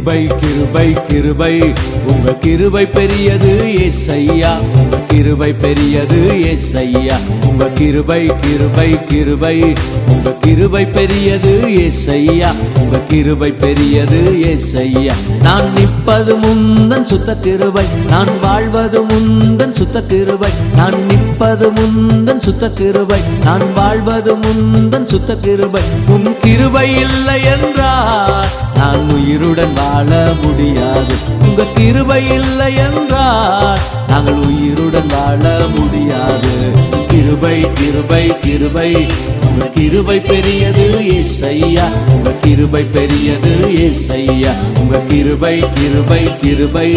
கிருபை கிருபை கிருபை உங்க கிருபை பெரியது ஏசையா, உங்க கிருபை பெரியது ஏசையா. உங்க கிருபை கிருபை கிருபை உங்க கிருபை பெரியது ஏசையா, உங்க கிருபை பெரியது ஏசையா. நான் நிற்பது முந்தன் சுத்த கிருபை, நான் வாழ்வது முந்தன் சுத்த கிருபை. நான் நிற்பது முந்தன் சுத்த கிருபை, நான் வாழ்வது முந்தன் சுத்த கிருபை. உன் கிருபை இல்லை என்றால் நான் உயிருடன் வாழ முடியாது. உங்க கிருபை இல்லை என்றால் நாங்கள் உயிருடன் வாழ முடியாது. கிருபை கிருபை கிருபை உங்க கிருபை பெரியது ஏசையா, உங்க கிருபை பெரியது ஏசையா. உங்க கிருபை கிருபை கிருபை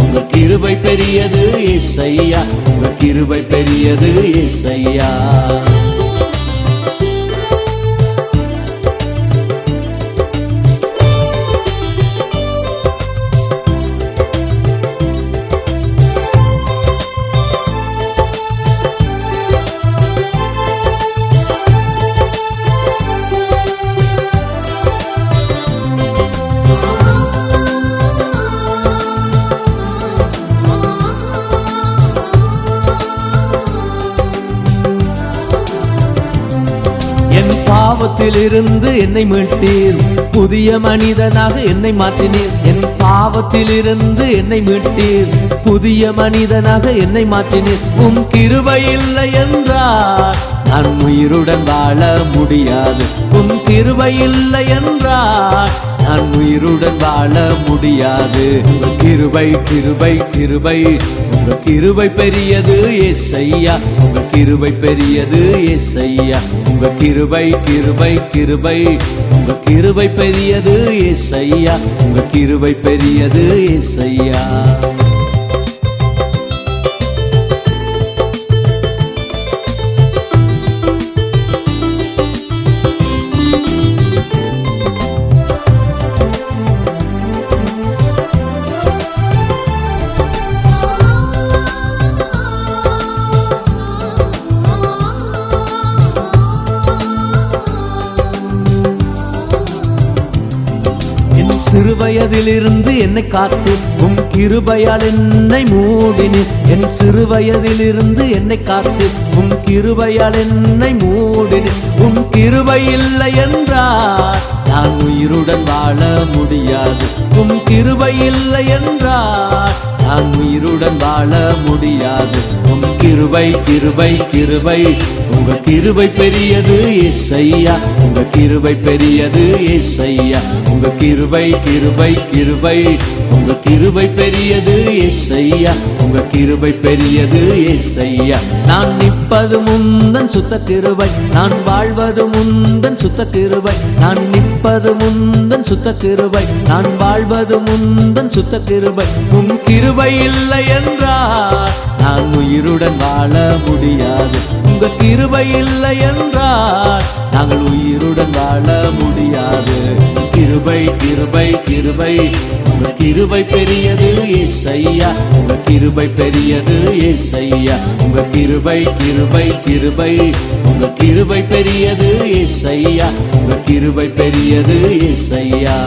உங்க கிருபை பெரியது ஏசையா, உங்க கிருபை பெரியது ஏசையா. பாவத்திலிருந்து என்னை மீட்டீர், புதிய மனிதனாக என்னை மாற்றினீர். என் பாவத்திலிருந்து என்னை மீட்டீர், புதிய மனிதனாக என்னை மாற்றினீர். உம் கிருபை இல்லை என்றால் நான் உயிருடன் வாழ முடியாது. உம் கிருபை இல்லை என்றால் நான் உயிருடன் வாழ முடியாது. உங்க கிருபை கிருபை கிருபை உங்க கிருபை பெரியது ஏசையா, உங்க கிருபை பெரியது ஏசையா. உங்க கிருபை கிருபை கிருபை உங்க கிருபை பெரியது ஏசையா, உங்க கிருபை பெரியது ஏசையா. சிறுவயதிலிருந்து என்னை காத்து உம் கிருபையால் என்னை மூடினீர். என் சிறுவயதிலிருந்து என்னை காத்து உம் கிருபையால் என்னை மூடினீர். உம் கிருபை இல்லை என்றால் நான் உயிருடன் வாழ முடியாது. உம் கிருபை இல்லை என்றால் நான் உயிருடன் வாழ முடியாது. உம் கிருபை கிருபை கிருபை உங்க கிருபை பெரியது ஏசையா, உங்க கிருபை பெரியது ஏசையா. உங்க கிருபை கிருபை கிருபை உங்க கிருபை பெரியது ஏசையா, உங்க கிருபை பெரியது ஏசையா. நான் நிற்பது முந்தன் சுத்த கிருபை, நான் வாழ்வது முந்தன் சுத்த கிருபை. நான் நிற்பது முந்தன் சுத்த கிருபை, நான் வாழ்வது முந்தன் சுத்த கிருபை. உம் கிருபை இல்லை என்றால் நான் உயிருடன் வாழ முடியாது. உங்க கிருபை இல்லை என்றால் நாங்கள் உயிருடன் வாழ முடியாது. கிருபை கிருபை கிருபை உங்க கிருபை பெரியது ஏசையா, உங்க கிருபை பெரியது ஏசையா. உங்க கிருபை கிருபை கிருபை உங்க கிருபை பெரியது ஏசையா, உங்க கிருபை பெரியது ஏசையா.